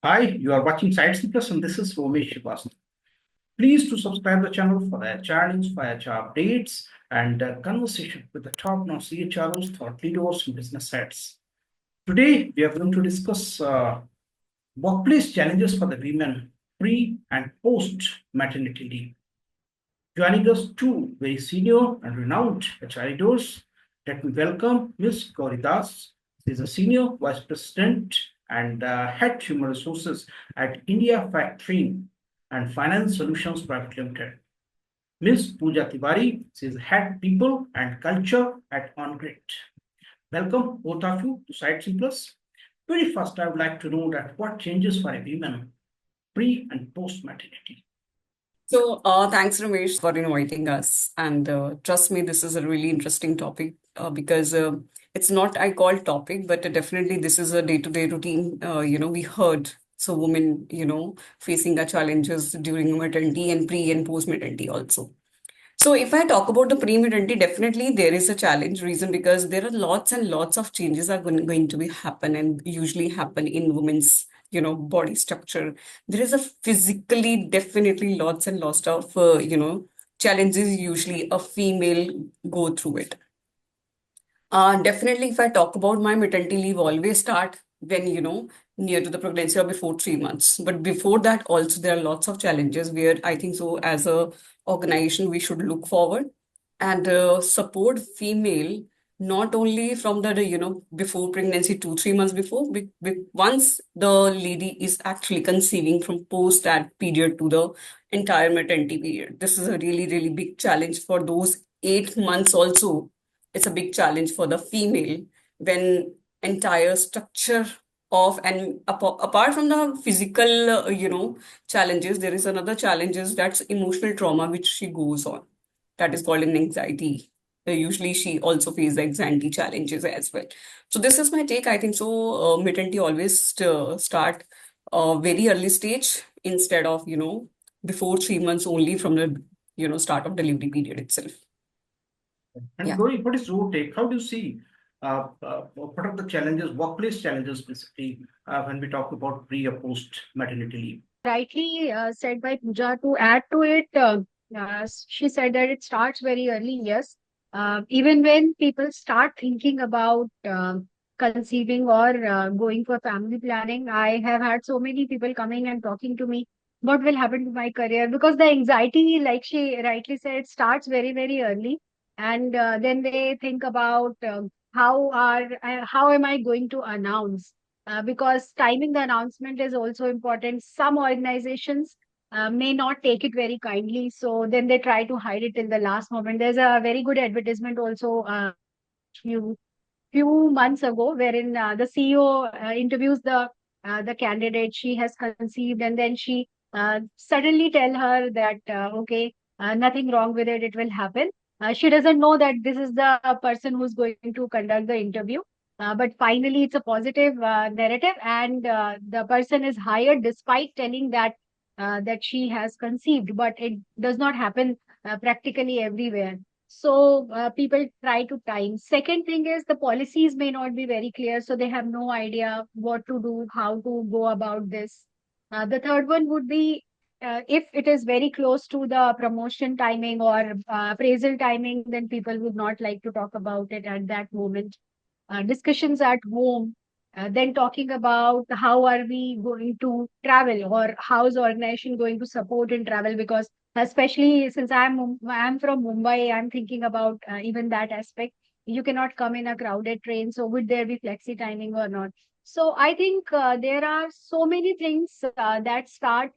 Hi, you are watching SightsIn Plus and this is Romesh Srivastava. Please to subscribe the channel for the challenge, for HR updates and conversation with the top-notch CHROs, thought leaders and business heads. Today, we are going to discuss workplace challenges for the women pre and post maternity leave. Joining us two very senior and renowned HR leaders, let me welcome Ms. Gauri Das. She is a senior vice president and head human resources at India Factory and Finance Solutions Private Limited. Ms. Pooja Tiwari, she is head people and culture at OnGrid. Welcome both of you to SightsIn Plus. Very first, I would like to know that what changes for a woman pre and post maternity. Thanks, Ramesh, for inviting us. And trust me, this is a really interesting topic because it's not I call topic, but definitely this is a day-to-day routine. We heard so women, facing the challenges during maternity and pre and post maternity also. So if I talk about the pre-maternity, definitely there is a challenge reason because there are lots and lots of changes are going to be happen and usually happen in women's body structure. There is a physically definitely lots and lots of challenges usually a female go through it. Definitely, if I talk about my maternity leave, always start when, near to the pregnancy or before 3 months. But before that, also, there are lots of challenges where I think so, as a organization, we should look forward and support female, not only from the, before pregnancy, 2, 3 months before, once the lady is actually conceiving from post that period to the entire maternity period. This is a really, really big challenge for those 8 months also. It's a big challenge for the female when entire structure of and apart from the physical challenges, there is another challenges that's emotional trauma which she goes on, that is called an anxiety. Usually she also faces the anxiety challenges as well. So this is my take. I think so maternity always start very early stage instead of before 3 months, only from the start of delivery period itself. And Yeah. Gauri, what is your take? How do you see what are the challenges, workplace challenges specifically, when we talk about pre or post maternity leave? Rightly said by Pooja. To add to it, she said that it starts very early. Yes, even when people start thinking about conceiving or going for family planning, I have had so many people coming and talking to me. What will happen to my career? Because the anxiety, like she rightly said, starts very very early, and then they think about how am I going to announce because timing the announcement is also important. Some organizations may not take it very kindly, so then they try to hide it till the last moment. There's a very good advertisement also few few months ago, wherein the CEO interviews the candidate. She has conceived, and then she suddenly tell her that okay, nothing wrong with it. It will happen. She doesn't know that this is the person who's going to conduct the interview. But finally, it's a positive narrative, and the person is hired despite telling that she has conceived. But it does not happen practically everywhere. So people try to time. Second thing is the policies may not be very clear, so they have no idea what to do, how to go about this. The third one would be if it is very close to the promotion timing or appraisal timing, then people would not like to talk about it at that moment. Discussions at home, then talking about how are we going to travel or how is the organization going to support in travel, because especially since I'm from Mumbai, I'm thinking about even that aspect. You cannot come in a crowded train, so would there be flexi timing or not? So I think there are so many things that start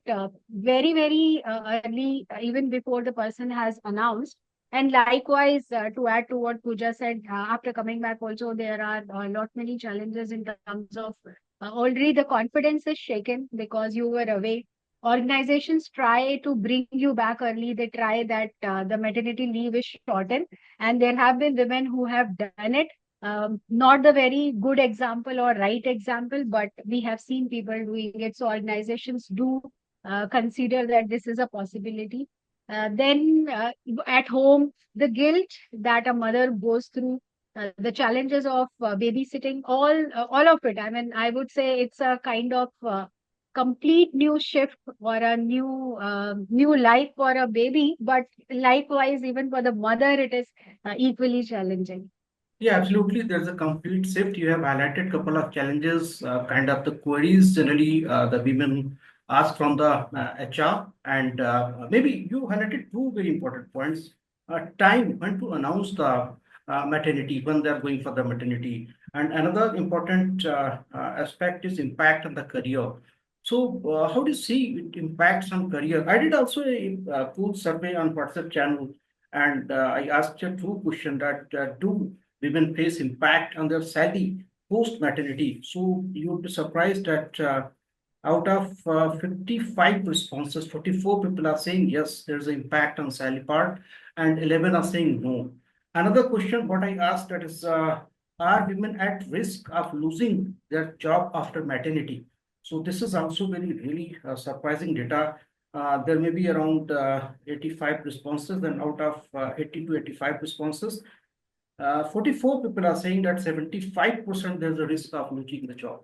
very very early, even before the person has announced. And likewise, to add to what Pooja said, after coming back, also there are a lot many challenges in terms of already the confidence is shaken because you were away. Organizations try to bring you back early. They try that the maternity leave is shortened, and there have been women who have done it. Not the very good example or right example, but we have seen people doing it. So organizations do consider that this is a possibility. Then at home, the guilt that a mother goes through, the challenges of babysitting, all of it. I mean, I would say it's a kind of complete new shift or a new life for a baby, but likewise, even for the mother, it is equally challenging. Yeah, absolutely. There's a complete shift. You have highlighted a couple of challenges, kind of the queries generally the women ask from the HR, and maybe you highlighted two very important points. Time when to announce the maternity, when they're going for the maternity, and another important aspect is impact on the career. So, how do you see it impacts on career? I did also a full survey on WhatsApp channel, and I asked you two questions that do women face impact on their salary post maternity. So you'd be surprised that out of 55 responses, 44 people are saying yes, there's an impact on salary part, and 11 are saying no. Another question, what I asked that is, are women at risk of losing their job after maternity? So this is also very really surprising data. There may be around 85 responses, and out of 80 to 85 responses, 44 people are saying that 75% there's a risk of losing the job.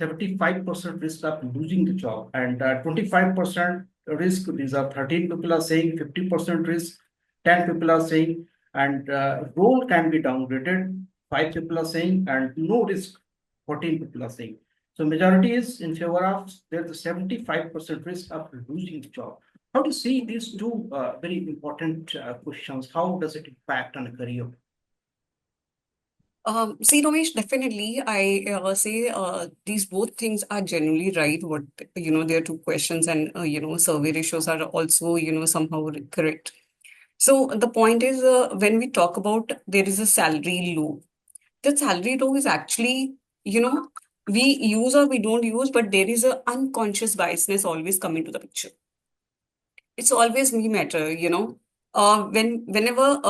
75% risk of losing the job, and 25% risk, these are 13 people are saying, 50% risk, 10 people are saying, and role can be downgraded, 5 people are saying, and no risk, 14 people are saying. So majority is in favor of there's a 75% risk of losing the job. How do you see these two very important questions? How does it impact on a career? See, Ramesh, definitely, I say these both things are generally right. What, there are two questions, and, survey ratios are also, somehow correct. So the point is, when we talk about there is a salary low, the salary low is actually, we use or we don't use, but there is a unconscious biasness always come into the picture. It's always me matter, whenever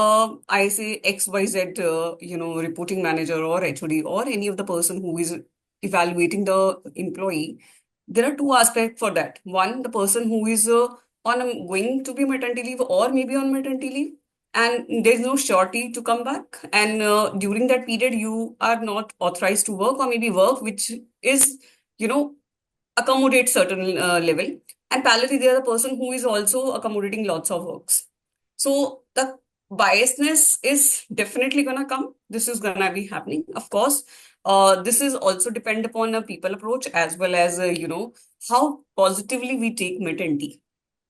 I say XYZ, reporting manager or HOD or any of the person who is evaluating the employee, there are two aspects for that. One, the person who is going to be maternity leave or maybe on maternity leave, and there's no surety to come back. And during that period, you are not authorized to work or maybe work, which is, you know, accommodate certain level. And parallelly, they are the person who is also accommodating lots of works. So the biasness is definitely gonna come. This is gonna be happening. Of course, this is also depend upon a people approach as well as how positively we take maternity.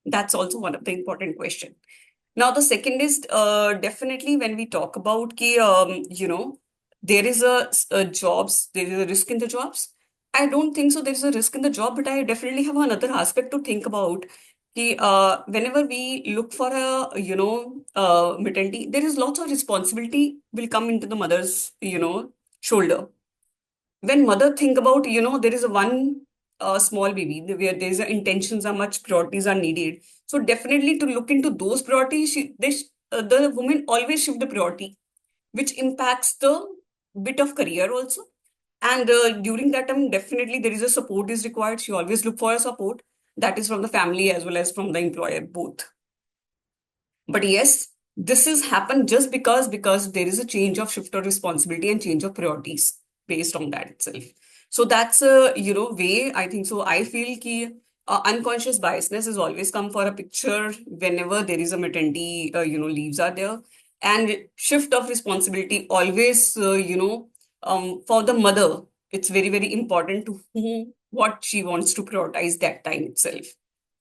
That's also one of the important question. Now, the second is definitely when we talk about there is a jobs, there is a risk in the jobs. I don't think so. There is a risk in the job, but I definitely have another aspect to think about. Whenever we look for a maternity, there is lots of responsibility will come into the mother's shoulder. When mother think about there is a one small baby where there is a intentions are much, priorities are needed, so definitely to look into those priorities, the woman always shift the priority, which impacts the bit of career also. And during that time, definitely there is a support is required. She always look for a support that is from the family as well as from the employer, both. But yes, this has happened just because there is a change of shift of responsibility and change of priorities based on that itself. So that's a way I think so. I feel ki unconscious biasness has always come for a picture whenever there is a maternity leaves are there, and shift of responsibility always for the mother. It's very important to whom what she wants to prioritize that time itself.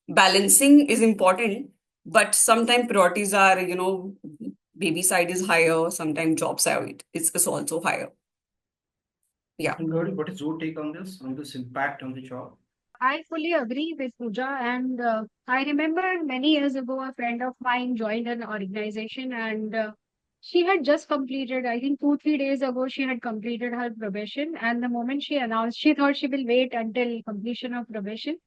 Balancing is important, but sometimes priorities are, baby side is higher, sometimes job side is also higher. Yeah. And Gauri, what is your take on this impact on the job? I fully agree with Pooja. And I remember many years ago, a friend of mine joined an organization, and she had just completed, I think 2, 3 days ago, she had completed her probation. And the moment she announced, she thought she will wait until completion of probation.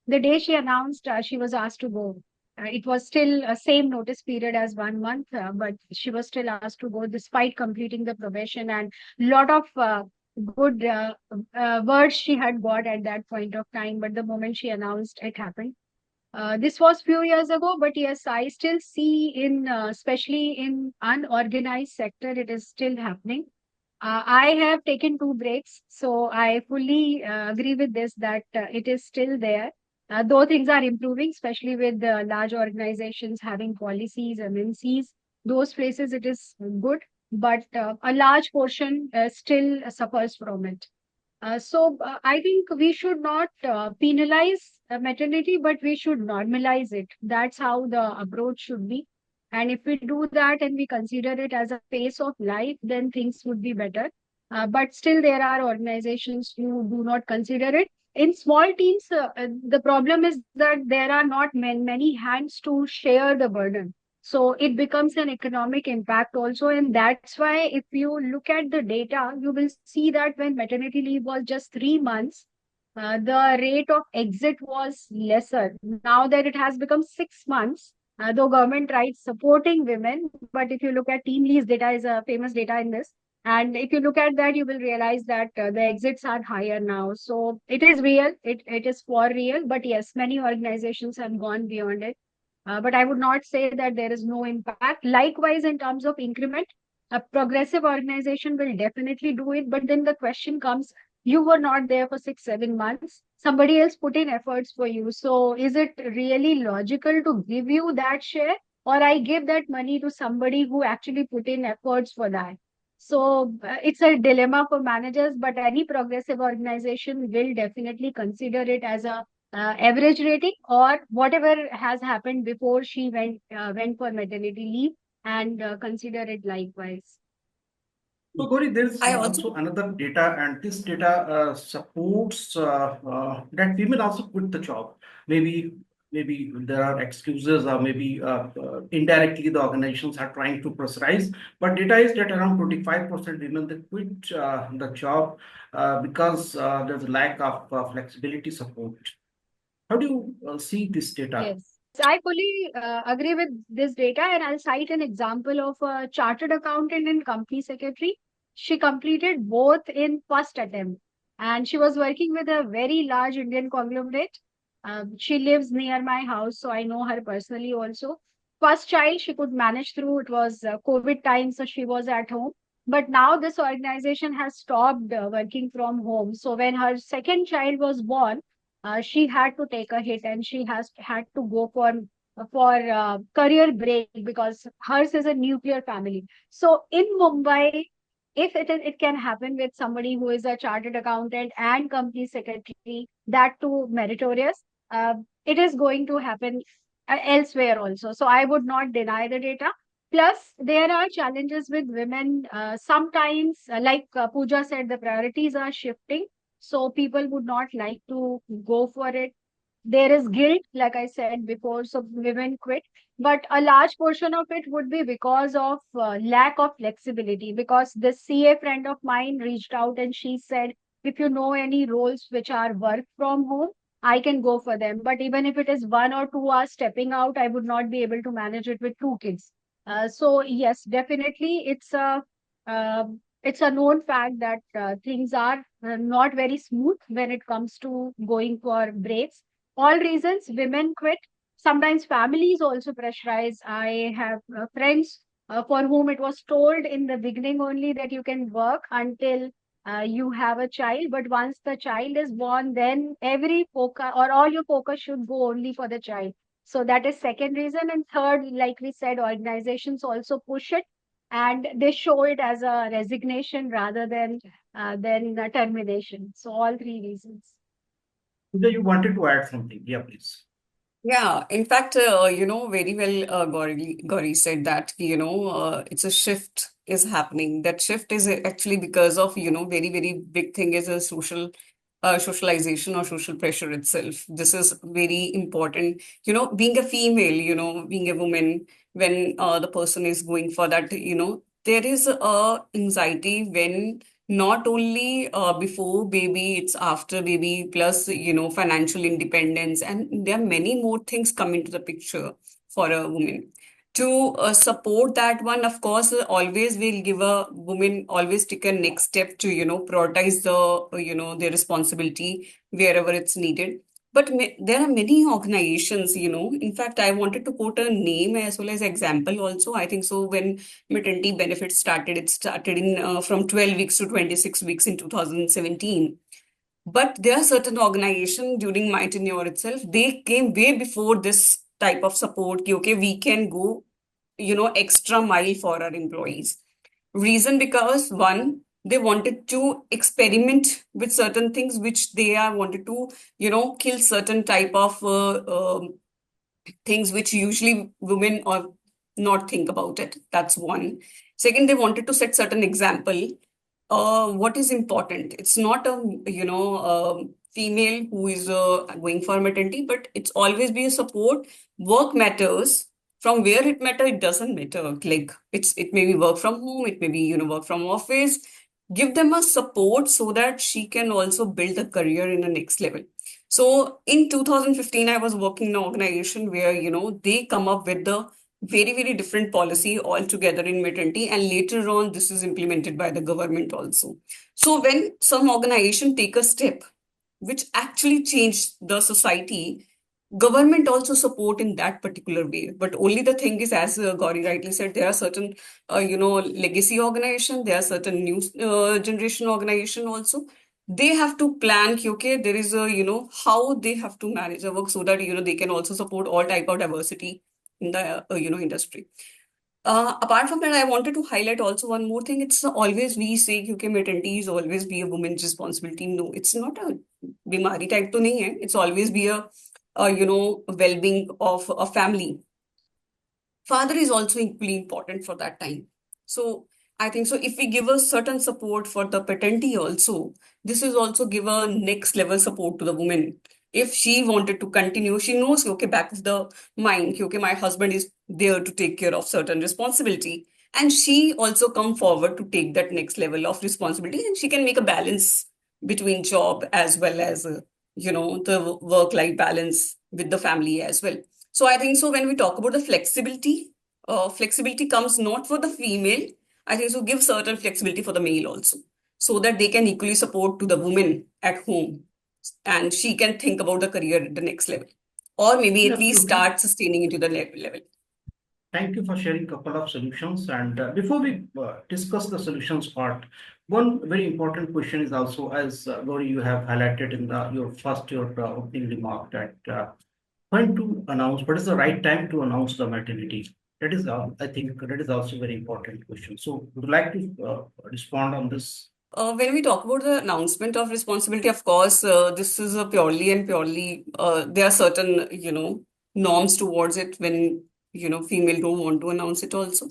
The day she announced, she was asked to go. It was still a same notice period as 1 month, but she was still asked to go despite completing the probation, and lot of good words she had got at that point of time. But the moment she announced, it happened. This was few years ago, but yes, I still see in especially in unorganized sector, it is still happening. I have taken 2 breaks, so I fully agree with this that it is still there. Though things are improving, especially with large organizations having policies, MNCs, those places it is good, but a large portion still suffers from it. I think we should not penalize maternity, but we should normalize it. That's how the approach should be. And if we do that and we consider it as a phase of life, then things would be better. But still, there are organizations who do not consider it. In small teams, the problem is that there are not many hands to share the burden. So it becomes an economic impact also. And that's why, if you look at the data, you will see that when maternity leave was just 3 months, the rate of exit was lesser. Now that it has become 6 months, though government tries supporting women, but if you look at team leads data is a famous data in this. And if you look at that, you will realize that the exits are higher now. So it is real, it is for real. But yes, many organizations have gone beyond it. But I would not say that there is no impact. Likewise, in terms of increment, a progressive organization will definitely do it. But then the question comes, you were not there for 6, 7 months. Somebody else put in efforts for you. So is it really logical to give you that share? Or I give that money to somebody who actually put in efforts for that? So it's a dilemma for managers, but any progressive organization will definitely consider it as a average rating or whatever has happened before she went for maternity leave and consider it likewise. So, Gauri, there is I also also another data, and this data supports that women also quit the job. Maybe, maybe there are excuses, or maybe indirectly the organizations are trying to pressurize. But data is that around 25% women they quit the job because there's a lack of flexibility support. How do you see this data? Yes, I fully agree with this data, and I'll cite an example of a chartered accountant and company secretary. She completed both in first attempt, and she was working with a very large Indian conglomerate. She lives near my house, so I know her personally also. First child she could manage through. It was COVID time, so she was at home. But now this organization has stopped working from home. So when her second child was born, she had to take a hit and she has had to go for career break because hers is a nuclear family. So in Mumbai, if it can happen with somebody who is a chartered accountant and company secretary, that too meritorious, it is going to happen elsewhere also. So I would not deny the data. Plus, there are challenges with women. Sometimes, like Pooja said, the priorities are shifting, so people would not like to go for it. There is guilt, like I said before, so women quit. But a large portion of it would be because of lack of flexibility. Because this CA friend of mine reached out and she said, if you know any roles which are work from home, I can go for them. But even if it is 1 or 2 hours stepping out, I would not be able to manage it with 2 kids. So yes, definitely, uh, it's a known fact that things are not very smooth when it comes to going for breaks. All reasons women quit. Sometimes families also pressurize. I have friends for whom it was told in the beginning only that you can work until you have a child, but once the child is born, then every focus or all your focus should go only for the child. So that is second reason. And third, like we said, organizations also push it and they show it as a resignation rather than a termination. So all three reasons. Pooja, you wanted to add something? Yeah, please. Yeah, in fact, very well, Gauri said that, it's a shift is happening. That shift is actually because of, very, very big thing is a socialization or social pressure itself. This is very important. Being a female, being a woman, when the person is going for that, there is a anxiety when not only before baby, it's after baby, plus, financial independence. And there are many more things come into the picture for a woman. To support that one, of course, always will give a woman always take a next step to, prioritize their responsibility wherever it's needed. But there are many organizations, In fact, I wanted to quote a name as well as example also. I think so. When maternity benefits started, it started in from 12 weeks to 26 weeks in 2017. But there are certain organizations during my tenure itself, they came way before this type of support. Okay, we can go, extra mile for our employees. Reason because one, they wanted to experiment with certain things which they are wanted to, kill certain type of things which usually women or not think about it. That's one. Second, they wanted to set certain example. What is important? It's not a female who is going for maternity, but it's always be a support. Work matters. From where it matter, it doesn't matter. Like it may be work from home, it may be work from office. Give them a support so that she can also build a career in the next level. So in 2015, I was working in an organization where, they come up with the very, very different policy altogether in maternity. And later on, this is implemented by the government also. So when some organization take a step which actually change the society, government also support in that particular way. But only the thing is, as Gauri rightly said, there are certain, legacy organization, there are certain new generation organization also. They have to plan, okay, there is a, how they have to manage the work so that, they can also support all type of diversity in the, industry. Apart from that, I wanted to highlight also one more thing. It's always we say, okay, maternity is always be a woman's responsibility. No, it's not a bimari type to nahi hai. It's always be a, well-being of a family. Father is also equally important for that time. So I think so if we give a certain support for the paternity also, this is also give a next level support to the woman. If she wanted to continue, she knows, okay, back of the mind, okay, my husband is there to take care of certain responsibility. And she also come forward to take that next level of responsibility, and she can make a balance between job as well as, the work-life balance with the family as well. So I think so when we talk about the flexibility, flexibility comes not for the female. I think so give certain flexibility for the male also, so that they can equally support to the woman at home, and she can think about the career at the next level, or maybe Yeah, at least absolutely. start sustaining into the level. Thank you for sharing a couple of solutions. And before we discuss the solutions part, one very important question is also, as Gauri, you have highlighted in your opening remark, that when to announce, what is the right time to announce the maternity? That is, I think, that is also a very important question. So, would you like to respond on this? When we talk about the announcement of responsibility, of course, this is a purely and purely, there are certain, norms towards it when, female don't want to announce it also.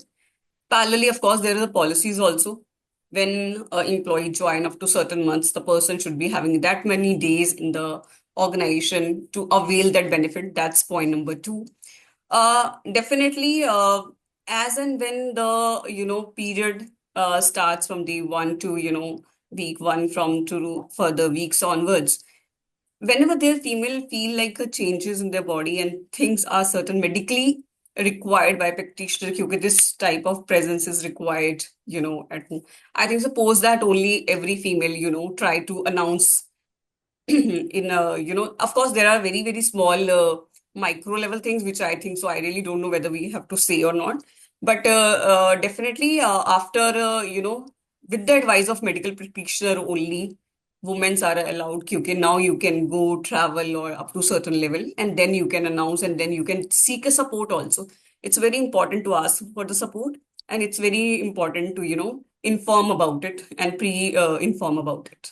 Parallelly, of course, there are the policies also. When an employee join up to certain months, the person should be having that many days in the organization to avail that benefit. That's point number two. Definitely, as and when the period starts from day one to week one from to further weeks onwards, whenever their female feel like a changes in their body and things are certain medically required by practitioner, okay, this type of presence is required, at home. I think suppose that only every female, try to announce in of course there are very very small micro level things which I think so I really don't know whether we have to say or not, but definitely after with the advice of medical practitioner only women are allowed कि, okay, now you can go travel or up to certain level and then you can announce and then you can seek a support also. It's very important to ask for the support, and it's very important to inform about it and pre inform about it.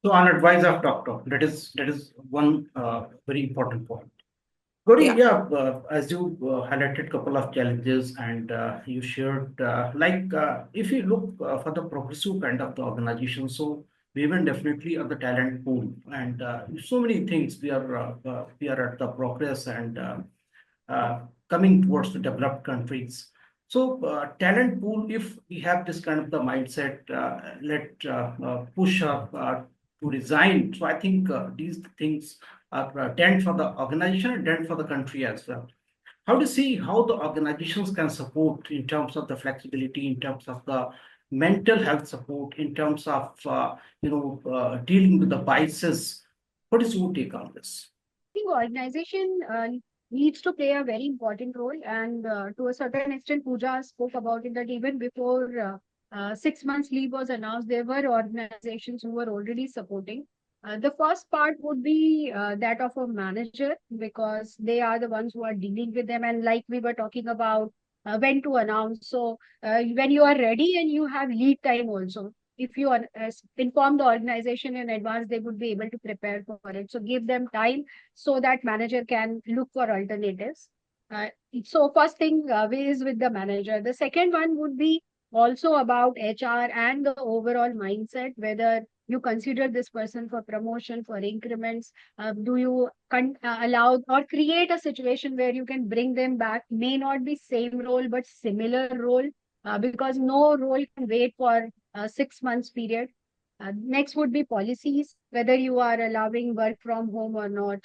So, on advice of doctor, that is one very important point. Gauri, Yeah. yeah, as you highlighted a couple of challenges, and you shared, if you look for the progressive kind of the organization, so women definitely are the talent pool, and so many things we are at the progress and uh, coming towards the developed countries. So talent pool, if we have this kind of the mindset, let push to resign. So I think these things are dent for the organization and dent for the country as well. How to see how the organizations can support in terms of the flexibility, in terms of the mental health support, in terms of dealing with the biases. What is your take on this? think organization needs to play a very important role, and to a certain extent, Pooja spoke about it that even before 6 months leave was announced, there were organizations who were already supporting. The first part would be that of a manager, because they are the ones who are dealing with them, and like we were talking about when to announce. So when you are ready and you have lead time also, if you inform the organization in advance, they would be able to prepare for it. So give them time so that manager can look for alternatives. Uh, so first thing is with the manager. The second one would be also about HR and the overall mindset, whether you consider this person for promotion, for increments. Do you allow or create a situation where you can bring them back? May not be same role, but similar role, because no role can wait for a 6 months period. Next would be policies, whether you are allowing work from home or not,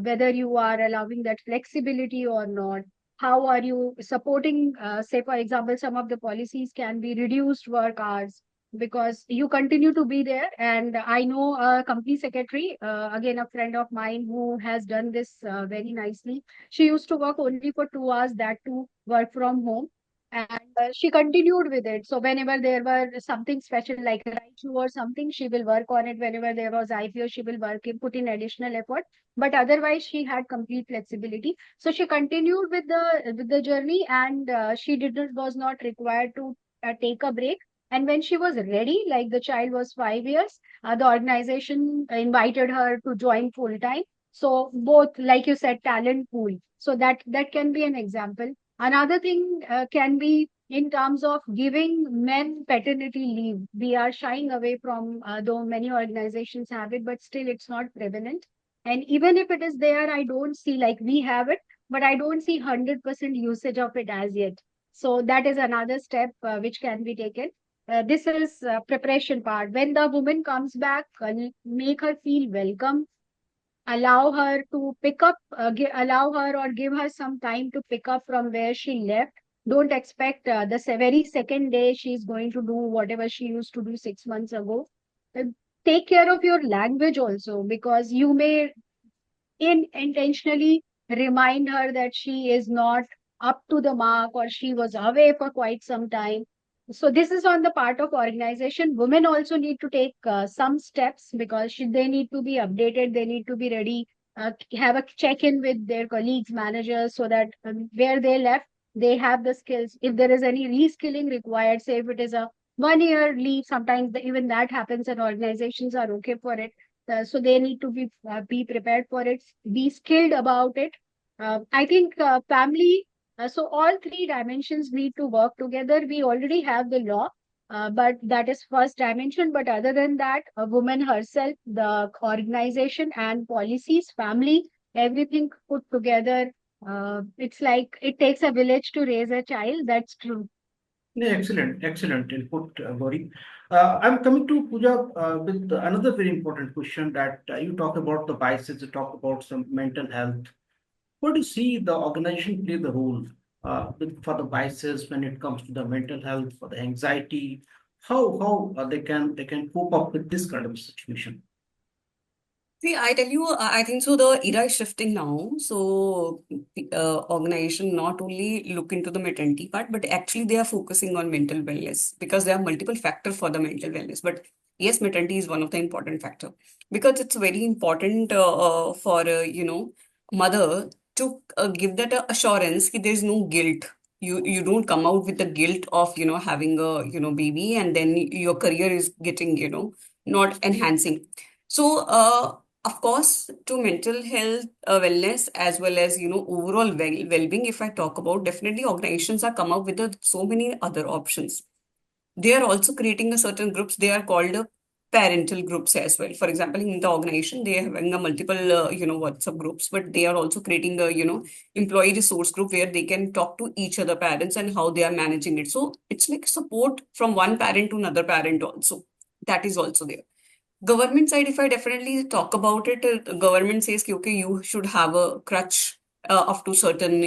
whether you are allowing that flexibility or not. How are you supporting, say, for example, some of the policies can be reduced work hours because you continue to be there. And I know a company secretary, again, a friend of mine who has done this very nicely. She used to work only for 2 hours, that too, work from home, and she continued with it. So whenever there were something special like a right shoe or something, she will work on it. Whenever there was IPO, she will put in additional effort. But otherwise, she had complete flexibility. So she continued with the journey, and she didn't was not required to take a break. And when she was ready, like the child was 5 years, the organization invited her to join full time. So both, like you said, talent pool. So that can be an example. Another thing can be in terms of giving men paternity leave. We are shying away from, though many organizations have it, but still it's not prevalent. And even if it is there, I don't see, like we have it, but I don't see 100% usage of it as yet. So that is another step which can be taken. This is preparation part. When the woman comes back, make her feel welcome, allow her to pick up, allow her or give her some time to pick up from where she left. Don't expect the very second day she's going to do whatever she used to do 6 months ago. Uh, Take care of your language also, because you may intentionally remind her that she is not up to the mark or she was away for quite some time. So this is on the part of organization. Women also need to take some steps, because they need to be updated, they need to be ready, have a check-in with their colleagues, managers, so that where they left, they have the skills. If there is any reskilling required, say if it is a 1 year leave, sometimes even that happens and organizations are okay for it. So they need to be prepared for it, be skilled about it. I think family. So all three dimensions need to work together. We already have the law, but that is first dimension. But other than that, a woman herself, the organization and policies, family, everything put together. It's like it takes a village to raise a child. That's true. Yeah, excellent input, Gauri. I'm coming to Pooja with another very important question that you talk about the biases, you talk about some mental health. What do you see the organization play the role for the biases when it comes to the mental health, for the anxiety? How they can cope up with this kind of a situation? See, I tell you, I think so. The era is shifting now. So, organization not only look into the maternity part, but actually they are focusing on mental wellness because there are multiple factors for the mental wellness. But yes, maternity is one of the important factor because it's very important for mother to give that assurance that there is no guilt. You don't come out with the guilt of having a baby and then your career is getting not enhancing. So, of course, to mental health, wellness, as well as overall well-being. If I talk about, definitely organizations are come up with so many other options. They are also creating a certain groups. They are called parental groups as well. For example, in the organization, they are having a multiple WhatsApp groups, but they are also creating a employee resource group where they can talk to each other parents and how they are managing it. So it's like support from one parent to another parent also. That is also there. Government side, if I definitely talk about it, government says, कि, okay, you should have a crutch up to certain,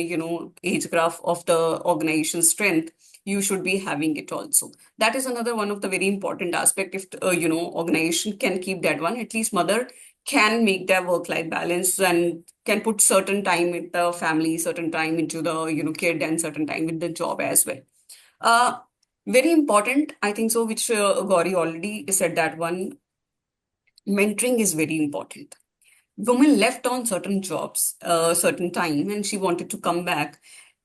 age graph of the organization strength. You should be having it also. That is another one of the very important aspect. If, organization can keep that one, at least mother can make their work-life balance and can put certain time with the family, certain time into the, kid, and certain time with the job as well. Uh, Very important, I think so, which Gauri already said that one, mentoring is very important. Women left on certain jobs, certain time, and she wanted to come back.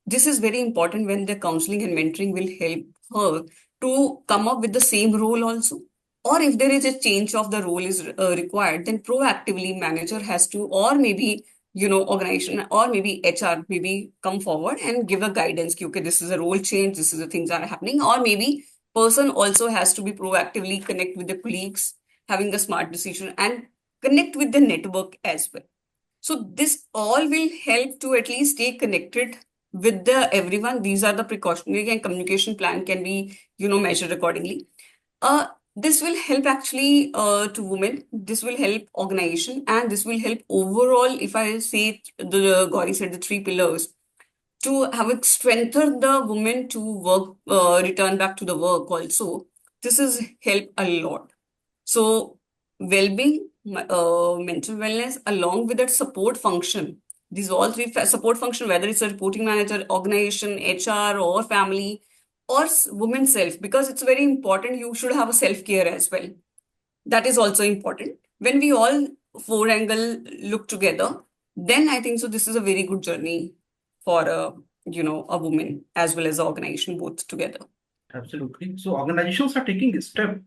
This is very important when the counseling and mentoring will help her to come up with the same role also. Or if there is a change of the role is required, then proactively manager has to, or maybe, organization or maybe HR maybe come forward and give a guidance. Okay, this is a role change, this is the things are happening. Or maybe person also has to be proactively connect with the colleagues, having a smart decision and connect with the network as well. So this all will help to at least stay connected with the everyone. These are the precautionary and communication plan can be, measured accordingly. Uh, this will help actually to women. This will help organization, and this will help overall. If I say the Gauri said the three pillars to have it strengthen the women to work, return back to the work also. This is help a lot. So, well-being, mental wellness, along with that support function, these all three support function, whether it's a reporting manager, organization, HR, or family, or women self, because it's very important. You should have a self-care as well. That is also important. When we all four angle look together, then I think so. This is a very good journey for a woman as well as the organization both together. Absolutely. So organizations are taking a step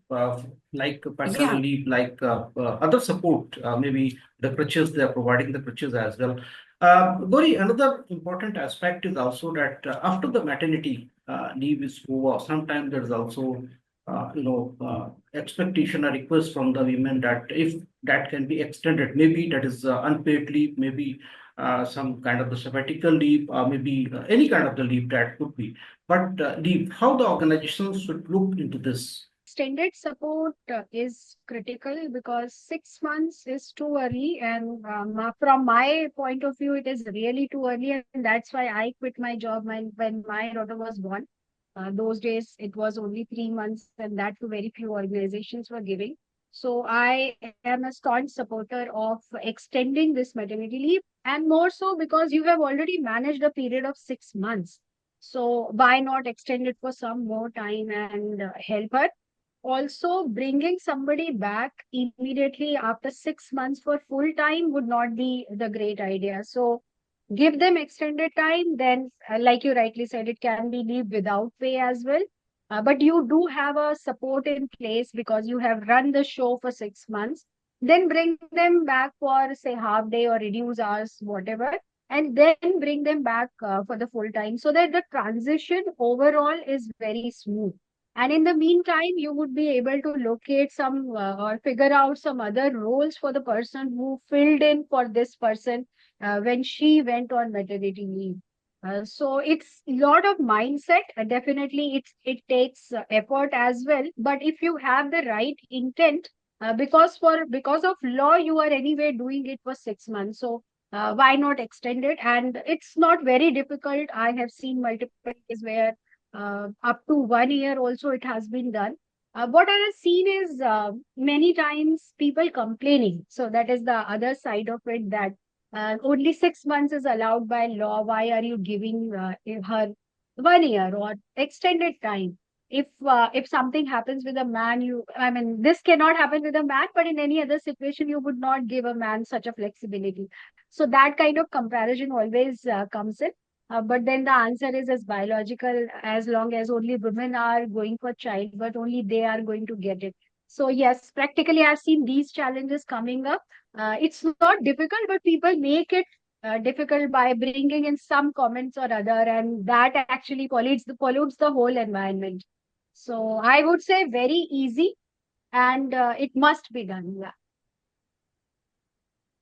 like paternal Yeah. leave, like other support, maybe the crutches, they are providing the crutches as well. Gauri, another important aspect is also that after the maternity leave is over, sometimes there's also, expectation or request from the women that if that can be extended, maybe that is unpaid leave, maybe some kind of the sabbatical leave, maybe any kind of the leave that could be. But Deep, how the organizations should look into this? Extended support is critical because 6 months is too early, and from my point of view, it is really too early, and that's why I quit my job when my daughter was born. Those days, it was only 3 months, and that too very few organizations were giving. So I am a staunch supporter of extending this maternity leave, and more so because you have already managed a period of 6 months. So why not extend it for some more time and help her? Also, bringing somebody back immediately after 6 months for full time would not be the great idea. So, give them extended time, then, like you rightly said, it can be leave without pay as well. But you do have a support in place because you have run the show for 6 months. Then bring them back for, say, half day or reduce hours, whatever, and then bring them back for the full time so that the transition overall is very smooth. And in the meantime, you would be able to locate some or figure out some other roles for the person who filled in for this person when she went on maternity leave. So it's a lot of mindset. Definitely, it takes effort as well. But if you have the right intent, because of law, you are anyway doing it for 6 months. So why not extend it? And it's not very difficult. I have seen multiple cases where up to 1 year also it has been done. What I have seen is many times people complaining. So that is the other side of it, that only 6 months is allowed by law. Why are you giving her 1 year or extended time? If something happens with a man, I mean, this cannot happen with a man, but in any other situation, you would not give a man such a flexibility. So that kind of comparison always comes in. But then the answer is as biological, as long as only women are going for childbirth, only they are going to get it. So yes, practically I've seen these challenges coming up. It's not difficult, but people make it difficult by bringing in some comments or other, and that actually pollutes the whole environment. So I would say very easy, and it must be done. Yeah.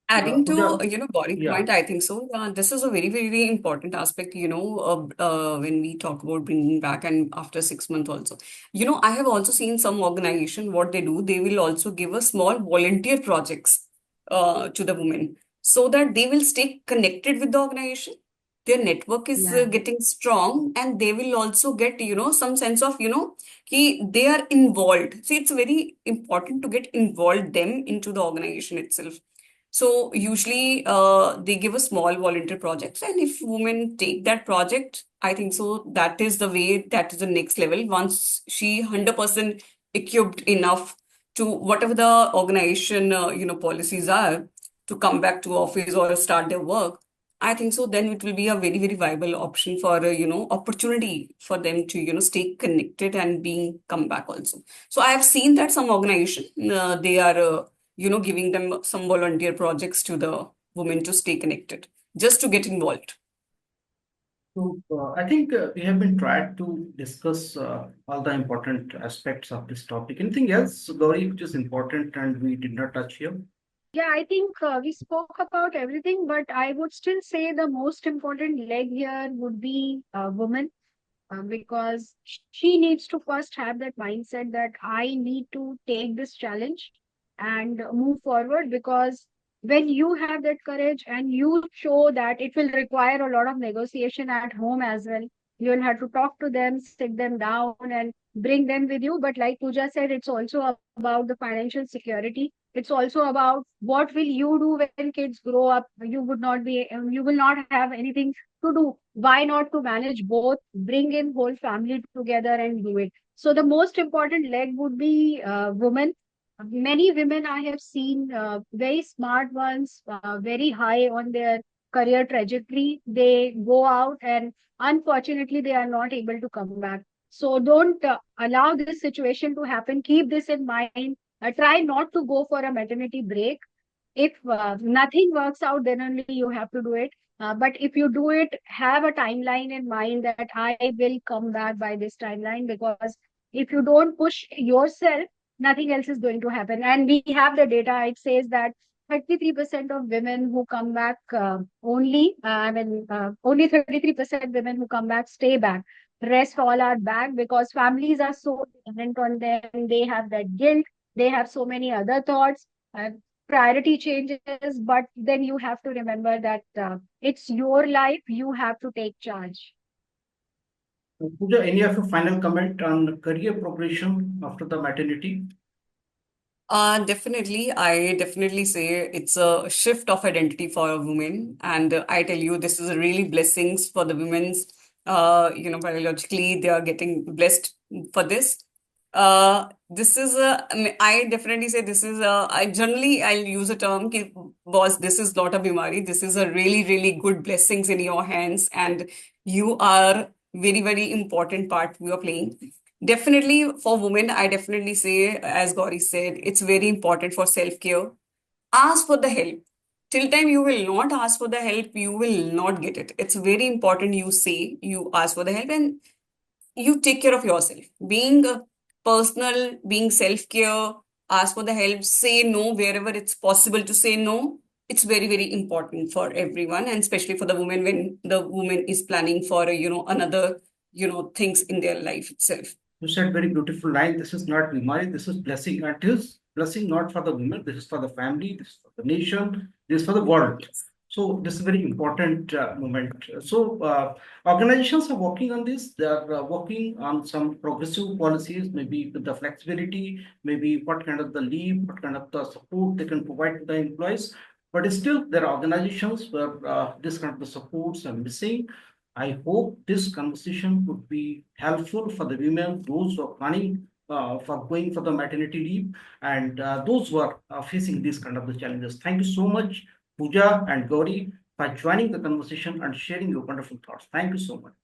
Adding to, Pooja, Gauri's yeah, point, I think so. Yeah, this is a very, very important aspect, when we talk about bringing back and after 6 months also. I have also seen some organization, what they do, they will also give a small volunteer projects to the women so that they will stay connected with the organization. Their network is Yeah. getting strong and they will also get, some sense of, they are involved. See, it's very important to get involved them into the organization itself. So usually they give a small volunteer projects, and if women take that project, I think so that is the way, that is the next level. Once she 100% equipped enough to whatever the organization policies are, to come back to office or start their work, I think so then it will be a very very viable option for opportunity for them to stay connected and being come back also. So I have seen that some organization they are giving them some volunteer projects to the women to stay connected, just to get involved. So I think we have been tried to discuss all the important aspects of this topic. Anything else, Gauri, which is important and we did not touch here? Yeah, I think we spoke about everything, but I would still say the most important leg here would be women, because she needs to first have that mindset that I need to take this challenge and move forward. Because when you have that courage and you show that, it will require a lot of negotiation at home as well. You will have to talk to them, sit them down, and bring them with you. But like Pooja said, it's also about the financial security. It's also about what will you do when kids grow up. You will not have anything to do. Why not to manage both, bring in whole family together and do it? So the most important leg would be women. Many women I have seen, very smart ones, very high on their career trajectory. They go out and unfortunately they are not able to come back. So don't allow this situation to happen. Keep this in mind. Try not to go for a maternity break. If nothing works out, then only you have to do it. But if you do it, have a timeline in mind that I will come back by this timeline. Because if you don't push yourself, nothing else is going to happen. And we have the data. It says that 33% of women who come back only 33% women who come back stay back. Rest all are back because families are so dependent on them. They have that guilt. They have so many other thoughts. Priority changes, but then you have to remember that it's your life. You have to take charge. Pooja, any of your final comment on career progression after the maternity? Definitely. I definitely say it's a shift of identity for a woman. And I tell you, this is really blessings for the women's, biologically, they are getting blessed for this. This is I definitely say this is I generally, I'll use a term, ki, boss, this is not a bimari. This is a really, really good blessings in your hands. And you are very, very important part you are playing. Definitely for women, I definitely say, as Gauri said, it's very important for self-care. Ask for the help. Till time you will not ask for the help, you will not get it. It's very important you say, you ask for the help and you take care of yourself. Being a personal, being self-care, ask for the help, say no wherever it's possible to say no. It's very, very important for everyone, and especially for the woman when the woman is planning for, another, things in their life itself. You said very beautiful line. This is not Bimari, this is blessing. And it is blessing not for the women, this is for the family, this is for the nation, this is for the world. So this is very important moment. So organizations are working on this. They are working on some progressive policies, maybe with the flexibility, maybe what kind of the leave, what kind of the support they can provide to the employees. But still, there are organizations where this kind of the supports are missing. I hope this conversation would be helpful for the women, those who are planning for going for the maternity leave, and those who are facing these kind of the challenges. Thank you so much, Pooja and Gauri, for joining the conversation and sharing your wonderful thoughts. Thank you so much.